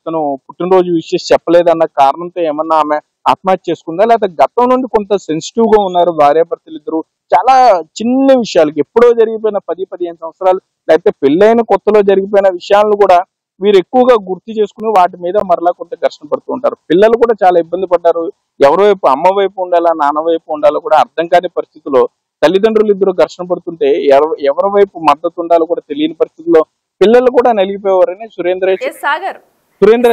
తను పుట్టినరోజు విషెస్ చెప్పలేదన్న కారణంతో ఏమన్నా ఆమె ఆత్మహత్య చేసుకుందా, లేకపోతే గతం నుండి కొంత సెన్సిటివ్ గా ఉన్నారు భార్యాభర్తలు ఇద్దరు. చాలా చిన్న విషయాలకి ఎప్పుడో జరిగిపోయిన 10-15 సంవత్సరాలు లేకపోతే పెళ్ళైన కొత్తలో జరిగిపోయిన విషయాలను కూడా వీరు ఎక్కువగా గుర్తు చేసుకుని వాటి మీద మరలా కొంత ఘర్షణ పడుతూ ఉంటారు. పిల్లలు కూడా చాలా ఇబ్బంది పడ్డారు. ఎవరి వైపు, అమ్మ వైపు ఉండాలా నాన్న వైపు ఉండాలో కూడా అర్థం కాని పరిస్థితిలో తల్లిదండ్రులు ఇద్దరు ఘర్షణ పడుతుంటే ఎవరి వైపు మద్దతు ఉండాలో కూడా తెలియని పరిస్థితిలో పిల్లలు కూడా నలిగిపోయేవారని సురేంద్ర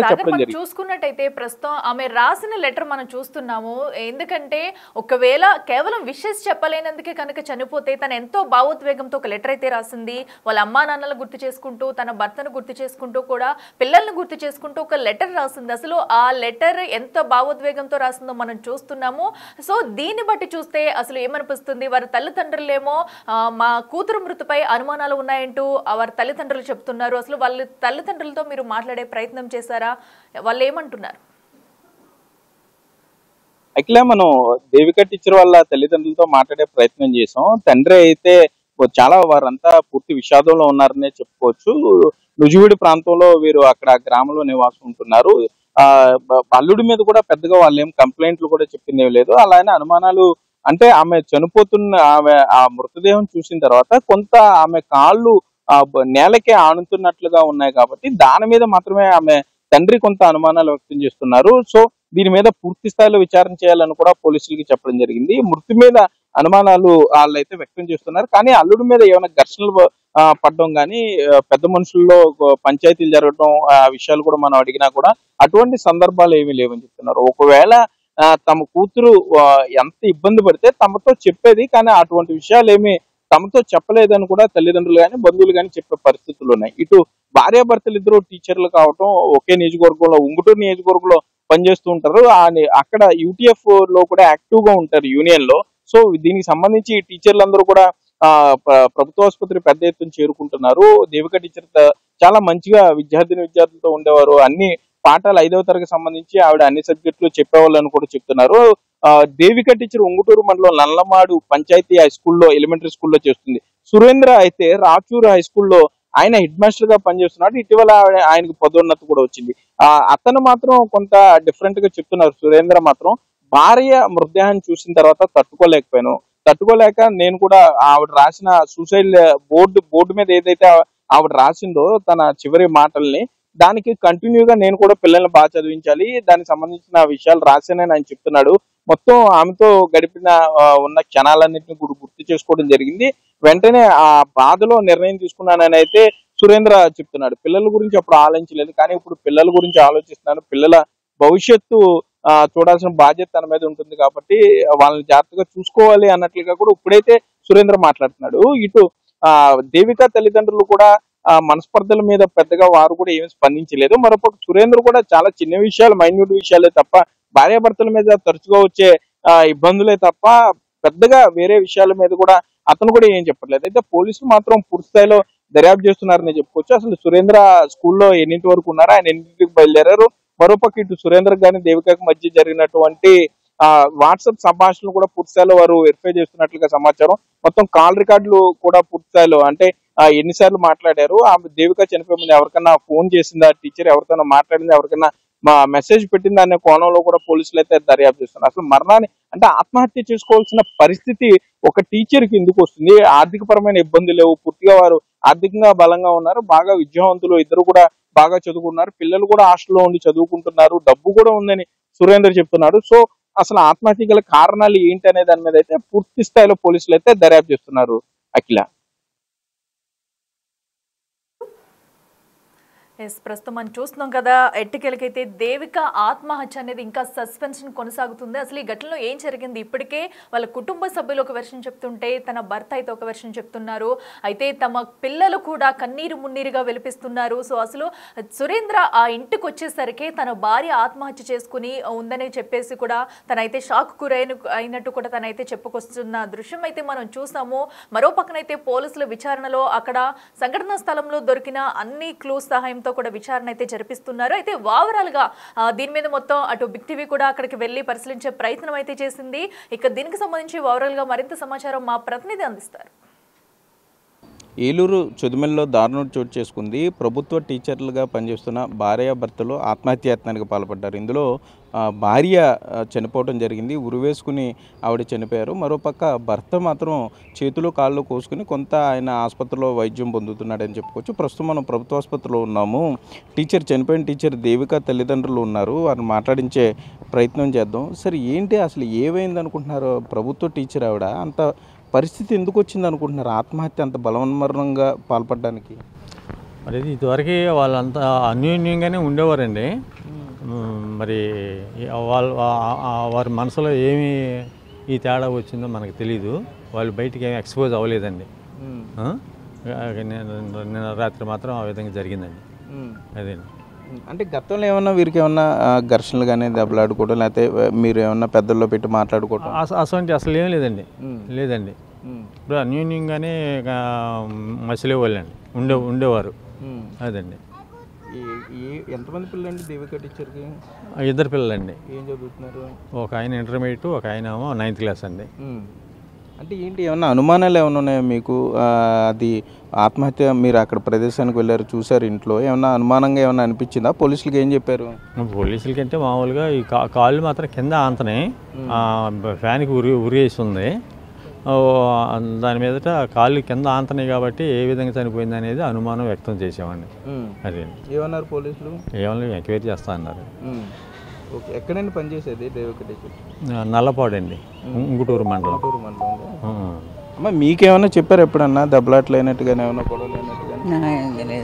చెప్పడం జరిగింది. చూసుకున్నట్టయితే ప్రస్తుతం ఆమె రాసిన లెటర్ మనం చూస్తున్నాము. ఎందుకంటే ఒకవేళ కేవలం విషెస్ చెప్పలేనందుకే కనుక చనిపోతే తను ఎంతో భావోద్వేగంతో ఒక లెటర్ అయితే రాసింది. వాళ్ళ అమ్మా నాన్నలు గుర్తు చేసుకుంటూ, తన భర్తను గుర్తు చేసుకుంటూ, కూడా పిల్లల్ని గుర్తు చేసుకుంటూ ఒక లెటర్ రాసింది. అసలు ఆ లెటర్ ఎంత భావోద్వేగంతో రాసిందో మనం చూస్తున్నాము. సో దీన్ని బట్టి చూస్తే అసలు ఏమనిపిస్తుంది, వారి తల్లిదండ్రులేమో మా కూతురు మృతిపై అనుమానాలు ఉన్నాయంటూ వారి తల్లిదండ్రులు చెప్తున్నారు. అసలు వాళ్ళ తల్లిదండ్రులతో మీరు మాట్లాడే ప్రయత్నం చేశారా? వాళ్ళు ఏమంటున్నారు? అట్లా మనం దేవిక టీచర్ వాళ్ళ తల్లిదండ్రులతో మాట్లాడే ప్రయత్నం చేసాం. తండ్రి అయితే చాలా వారంతా పూర్తి విషాదంలో ఉన్నారనే చెప్పుకోవచ్చు. నుజువీడి ప్రాంతంలో వీరు అక్కడ గ్రామంలో నివాసం ఉంటున్నారు. అల్లుడి మీద కూడా పెద్దగా వాళ్ళు ఏం కంప్లైంట్లు కూడా చెప్పిందేం లేదు. అలానే అనుమానాలు అంటే ఆమె ఆమె ఆ మృతదేహం చూసిన తర్వాత కొంత ఆమె కాళ్ళు నేలకే ఆనుతున్నట్లుగా ఉన్నాయి కాబట్టి దాని మీద మాత్రమే ఆమె తండ్రి కొంత అనుమానాలు వ్యక్తం చేస్తున్నారు. సో దీని మీద పూర్తి స్థాయిలో విచారణ చేయాలని కూడా పోలీసులకి చెప్పడం జరిగింది. మృతి మీద అనుమానాలు వాళ్ళైతే వ్యక్తం చేస్తున్నారు, కానీ అల్లుడి మీద ఏమైనా ఘర్షణలు పడడం కానీ పెద్ద మనుషుల్లో పంచాయతీలు జరగడం ఆ విషయాలు కూడా మనం అడిగినా కూడా అటువంటి సందర్భాలు ఏమీ లేవని చెప్తున్నారు. ఒకవేళ తమ కూతురు ఎంత ఇబ్బంది పడితే తమతో చెప్పేది, కానీ అటువంటి విషయాలు ఏమి తమతో చెప్పలేదని కూడా తల్లిదండ్రులు కానీ బంధువులు కానీ చెప్పే పరిస్థితులు ఉన్నాయి. ఇటు భార్యాభర్తలు ఇద్దరు టీచర్లు కావటం, ఒకే నియోజకవర్గంలో ఉంగుటూరు నియోజకవర్గంలో పనిచేస్తూ ఉంటారు. అక్కడ యూటీఎఫ్ లో కూడా యాక్టివ్ గా ఉంటారు యూనియన్ లో. సో దీనికి సంబంధించి టీచర్లందరూ కూడా ప్రభుత్వ ఆసుపత్రి పెద్ద ఎత్తున చేరుకుంటున్నారు. దేవిక టీచర్ చాలా మంచిగా విద్యార్థులతో ఉండేవారు. అన్ని పాఠాలు 5వ తరగతి సంబంధించి ఆవిడ అన్ని సబ్జెక్టులు చెప్పేవాళ్ళని కూడా చెప్తున్నారు. దేవిక టీచర్ ఉంగుటూరు మండలం నల్లమాడు పంచాయతీ హై స్కూల్లో ఎలిమెంటరీ స్కూల్లో చేస్తుంది. సురేంద్ర అయితే రాచూరు హై స్కూల్లో ఆయన హెడ్ మాస్టర్ గా పనిచేస్తున్నాడు. ఇటీవల ఆయనకు పదోన్నతి కూడా వచ్చింది. అతను మాత్రం కొంత డిఫరెంట్ గా చెప్తున్నారు. సురేంద్ర మాత్రం భార్య మృతదేహాన్ని చూసిన తర్వాత తట్టుకోలేక నేను కూడా ఆవిడ రాసిన సూసైడ్ బోర్డు మీద ఏదైతే ఆవిడ రాసిందో తన చివరి మాటల్ని, దానికి కంటిన్యూగా నేను కూడా పిల్లల్ని బాగా చదివించాలి, దానికి సంబంధించిన విషయాలు రాశానని ఆయన చెప్తున్నాడు. మొత్తం ఆమెతో గడిపిన ఉన్న క్షణాలన్నింటినీ కూడా గుర్తు చేసుకోవడం జరిగింది. వెంటనే ఆ బాధలో నిర్ణయం తీసుకున్నానని అయితే సురేంద్ర చెప్తున్నాడు. పిల్లల గురించి అప్పుడు ఆలోచించలేదు, కానీ ఇప్పుడు పిల్లల గురించి ఆలోచిస్తున్నాను. పిల్లల భవిష్యత్తు చూడాల్సిన బాధ్యత తన మీద ఉంటుంది కాబట్టి వాళ్ళని జాగ్రత్తగా చూసుకోవాలి అన్నట్లుగా కూడా ఇప్పుడైతే సురేంద్ర మాట్లాడుతున్నాడు. ఇటు దేవిక తల్లిదండ్రులు కూడా మనస్పర్ధల మీద పెద్దగా వారు కూడా ఏమీ స్పందించలేదు. మరోపక్క సురేంద్ర కూడా చాలా చిన్న విషయాలు, మైన్యూట్ విషయాలే తప్ప, భార్యాభర్తల మీద తరచుగా వచ్చే ఇబ్బందులే తప్ప పెద్దగా వేరే విషయాల మీద కూడా అతను కూడా ఏం చెప్పట్లేదు. అయితే పోలీసులు మాత్రం పూర్తి స్థాయిలో దర్యాప్తు చేస్తున్నారని చెప్పుకోవచ్చు. అసలు సురేంద్ర స్కూల్లో ఎన్నింటి వరకు ఉన్నారో, ఆయన ఎన్నింటికి బయలుదేరారు, మరోపక్క ఇటు సురేంద్ర గాని దేవికకు మధ్య జరిగినటువంటి వాట్సాప్ సంభాషణలు కూడా పూర్తి స్థాయిలో వారు వెరిఫై చేస్తున్నట్లుగా సమాచారం. మొత్తం కాల్ రికార్డులు కూడా పూర్తి స్థాయిలో, అంటే ఎన్నిసార్లు మాట్లాడారు, ఆ దేవిక చనిపోయే ముందు ఎవరికన్నా ఫోన్ చేసిందా టీచర్, ఎవరికైనా మాట్లాడిందా, ఎవరికైనా మెసేజ్ పెట్టిందా అనే కోణంలో కూడా పోలీసులు అయితే దర్యాప్తు చేస్తున్నారు. అసలు మరణాన్ని అంటే ఆత్మహత్య చేసుకోవాల్సిన పరిస్థితి ఒక టీచర్ కి ఎందుకు వస్తుంది? ఆర్థిక పరమైన ఇబ్బందులు లేవు, పూర్తిగా వారు ఆర్థికంగా బలంగా ఉన్నారు, బాగా విద్యావంతులు, ఇద్దరు కూడా బాగా చదువుకున్నారు, పిల్లలు కూడా హాస్టల్లో ఉండి చదువుకుంటున్నారు, డబ్బు కూడా ఉందని సురేంద్ర చెప్తున్నాడు. సో అసలు ఆత్మహత్య గల కారణాలు ఏంటి అనే దాని మీద అయితే పూర్తి స్థాయిలో పోలీసులు అయితే దర్యాప్తు చేస్తున్నారు. అఖిల. ప్రస్తుతం మనం చూస్తున్నాం కదా, ఎట్టికెలకైతే దేవిక ఆత్మహత్య అనేది ఇంకా సస్పెన్షన్ కొనసాగుతుంది. అసలు ఈ ఘటనలో ఏం జరిగింది? ఇప్పటికే వాళ్ళ కుటుంబ సభ్యులు ఒక వెర్షన్ చెప్తుంటే తన భర్త అయితే ఒక వెర్షన్ చెప్తున్నారు. అయితే తమ పిల్లలు కూడా కన్నీరు మున్నీరుగా వెలిపిస్తున్నారు. సో అసలు సురేంద్ర ఆ ఇంటికి వచ్చేసరికి తన భార్య ఆత్మహత్య చేసుకుని ఉందని చెప్పేసి కూడా తనైతే షాక్ అయినట్టు కూడా తనైతే చెప్పుకొస్తున్న దృశ్యం అయితే మనం చూసాము. మరో పక్కనైతే పోలీసుల విచారణలో అక్కడ సంఘటనా స్థలంలో దొరికిన అన్ని క్లూస్ సహాయం కూడా విచారణ అయితే జరిపిస్తున్నారు. అయితే ఓవరాల్ గా దీని మీద మొత్తం అటు బిగ్ టీవీ కూడా అక్కడికి వెళ్లి పరిశీలించే ప్రయత్నం అయితే చేసింది. ఇక దీనికి సంబంధించి ఓవరాల్ గా మరింత సమాచారం మా ప్రతినిధి అందిస్తారు. ఏలూరు చొదుమెల్లో దారుణం చోటు చేసుకుంది. ప్రభుత్వ టీచర్లుగా పనిచేస్తున్న భార్యాభర్తలు ఆత్మహత్యాయత్నానికి పాల్పడ్డారు. ఇందులో భార్య చనిపోవడం జరిగింది, ఉరివేసుకుని ఆవిడ చనిపోయారు. మరోపక్క భర్త మాత్రం చేతులు కాళ్ళు కోసుకుని కొంత ఆయన ఆసుపత్రిలో వైద్యం పొందుతున్నాడని చెప్పుకోవచ్చు. ప్రస్తుతం మనం ప్రభుత్వ ఆసుపత్రిలో ఉన్నాము. చనిపోయిన టీచర్ దేవిక తల్లిదండ్రులు ఉన్నారు, వారిని మాట్లాడించే ప్రయత్నం చేద్దాం. సరే ఏంటి అసలు ఏమైంది అనుకుంటున్నారు? ప్రభుత్వ టీచర్ ఆవిడ, అంత పరిస్థితి ఎందుకు వచ్చింది అనుకుంటున్నారు ఆత్మహత్య అంత బలవన్మరణంగా పాల్పడడానికి? మరి ఇదివరకు వాళ్ళంతా అన్యోన్యంగానే ఉండేవారండి. మరి వారి మనసులో ఏమి ఈ తేడా వచ్చిందో మనకు తెలీదు. వాళ్ళు బయటికి ఏమి ఎక్స్పోజ్ అవ్వలేదండి. నిన్న రాత్రి మాత్రం ఆ విధంగా జరిగిందండి. అదేండి. అంటే గతంలో ఏమన్నా వీరికి ఏమన్నా ఘర్షణలు కానీ దెబ్బలాడుకోవడం, లేకపోతే మీరు ఏమన్నా పెద్దల్లో పెట్టి మాట్లాడుకోవడం అసలు ఏం లేదండి. ఇప్పుడు అన్యోన్యంగానే మసిలేవాళ్ళండి, ఉండేవారు. అదండి. ఎంతమంది పిల్లలండి దేవిక టీచర్కి? 2 పిల్లలండి. ఏం చదువుతున్నారు? ఒక ఆయన ఇంటర్మీడియట్, ఒక ఆయన 9th క్లాస్ అండి. అంటే ఏంటి ఏమన్నా అనుమానాలు ఏమైనా ఉన్నాయా మీకు? అది ఆత్మహత్య, మీరు అక్కడ ప్రదేశానికి వెళ్ళారు, చూసారు, ఇంట్లో ఏమన్నా అనుమానంగా ఏమన్నా అనిపించిందా? పోలీసులకి ఏం చెప్పారు? పోలీసులకి అంటే మామూలుగా ఈ కాళ్ళు మాత్రం కింద ఆంతనే ఫ్యాన్కి ఉరేసి ఉంది. దాని మీదట కాళ్ళు కింద ఆంతనే కాబట్టి ఏ విధంగా చనిపోయింది అనేది అనుమానం వ్యక్తం చేసామండి. అదే. ఏమన్నారు పోలీసులు? ఏమన్నా ఎంక్వైరీ చేస్తా అన్నారు. ఓకే. ఎక్కడండి పనిచేసేది దేవిక టీచర్? నల్లపాడు అండి, ఉంగుటూరు మండలం. అమ్మ మీకేమన్నా చెప్పారు ఎప్పుడన్నా దెబ్బలాట్లు అయినట్టుగానే, ఏమన్నా గొడవలు అయినట్టుగానే?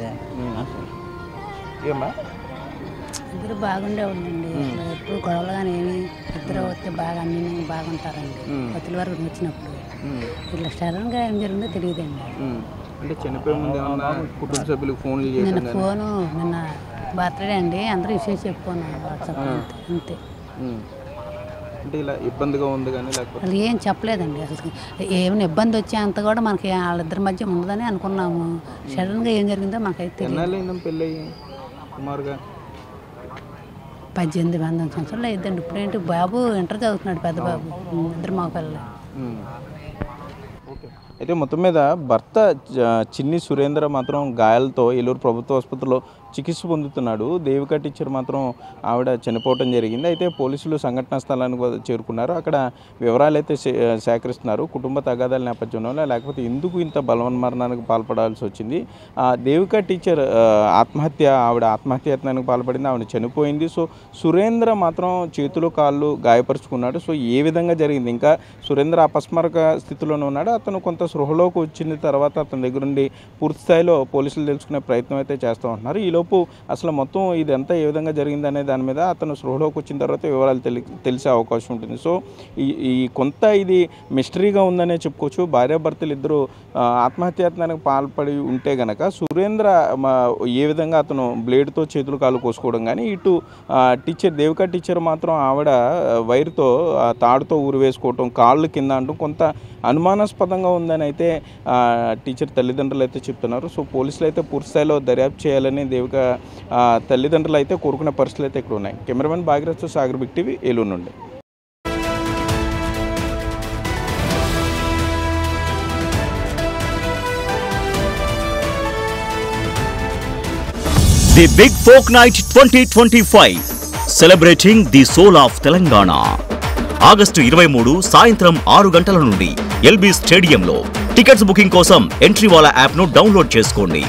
ఏమా? ఇద్దరు బాగుండేవాళ్ళండి. ఎప్పుడు గొడవలు కానీ ఏమి, ఇద్దరు వస్తే బాగా అన్ని బాగుంటారండి. పత్తుల వరకు వచ్చినప్పుడు ఇట్లా సడన్గా ఏం జరిగిందో తెలియదండి. అంటే చనిపోయే ముందు ఏమన్నా కుటుంబ సభ్యులకు ఫోన్లు చేసి? నిన్న బర్త్డే అండి, అందరూ విషయం చెప్పుకోను వాట్సాప్ అంతే. అంటే ఇలా ఇబ్బందిగా ఉంది కానీ లేకపోతే అసలు ఏం చెప్పలేదండి. అసలు ఏమైనా ఇబ్బంది వచ్చే అంత కూడా మనకి వాళ్ళిద్దరి మధ్య ఉండదని అనుకున్నాము. సడన్గా ఏం జరిగిందో మాకైతే తెలియదు. పెళ్ళి సుమారుగా 18, 19 సంవత్సరాలు అయిద్దండి. ఇప్పుడేంటి బాబు ఇంటర్ చదువుతున్నాడు, పెద్ద బాబు, ఇద్దరు మా పిల్లలు. అయితే మొత్తం మీద భర్త చిన్ని సురేంద్ర మాత్రం గాయాలతో ఏలూరు ప్రభుత్వ ఆసుపత్రిలో చికిత్స పొందుతున్నాడు. దేవిక టీచర్ మాత్రం ఆవిడ చనిపోవటం జరిగింది. అయితే పోలీసులు సంఘటనా స్థలానికి చేరుకున్నారు. అక్కడ వివరాలు అయితే సేకరిస్తున్నారు. కుటుంబ తగాదాల నేపథ్యంలో లేకపోతే ఎందుకు ఇంత బలవన్మరణానికి పాల్పడాల్సి వచ్చింది. దేవిక టీచర్ ఆవిడ ఆత్మహత్యాయత్నానికి పాల్పడింది, ఆవిడ చనిపోయింది. సో సురేంద్ర మాత్రం చేతులు కాళ్ళు గాయపరుచుకున్నాడు. సో ఏ విధంగా జరిగింది, ఇంకా సురేంద్ర అపస్మారక స్థితిలోనే ఉన్నాడు. అతను కొంత స్పృహలోకి వచ్చిన తర్వాత అతని దగ్గర నుండి పూర్తి స్థాయిలో పోలీసులు తెలుసుకునే ప్రయత్నం అయితే చేస్తూ ఉంటున్నారు. ఈలోపు అసలు మొత్తం ఇదంతా ఏ విధంగా జరిగిందనే దాని మీద అతను స్పృహలోకి వచ్చిన తర్వాత వివరాలు తెలిసే అవకాశం ఉంటుంది. సో ఈ కొంత ఇది మిస్టరీగా ఉందనే చెప్పుకోవచ్చు. భార్యాభర్తలు ఇద్దరు ఆత్మహత్యాయత్నానికి పాల్పడి ఉంటే గనక సురేంద్ర ఏ విధంగా అతను బ్లేడ్తో చేతులు కాళ్ళు కోసుకోవడం కానీ, ఇటు టీచర్ దేవిక టీచర్ మాత్రం ఆవిడ వైర్తో తాడుతో ఊరివేసుకోవటం, కాళ్ళు కింద అంటూ కొంత అనుమానాస్పదంగా ఉందని అయితే టీచర్ తల్లిదండ్రులు అయితే చెప్తున్నారు. సో పోలీసులు అయితే పూర్తి స్థాయిలో దర్యాప్తు చేయాలని దేవిక తల్లిదండ్రులు అయితే కోరుకునే పరిస్థితులు అయితే ఇక్కడ ఉన్నాయి. Cameraman Bhagirath Sagar big TV Eluru నుండి. The big folk night 2025 celebrating the soul of Telangana. August 23 సాయంత్రం 6 గంటల నుండి ఎల్బీ స్టేడియంలో. టికెట్స్ బుకింగ్ కోసం ఎంట్రీ వాలా యాప్ను డౌన్లోడ్ చేసుకోండి.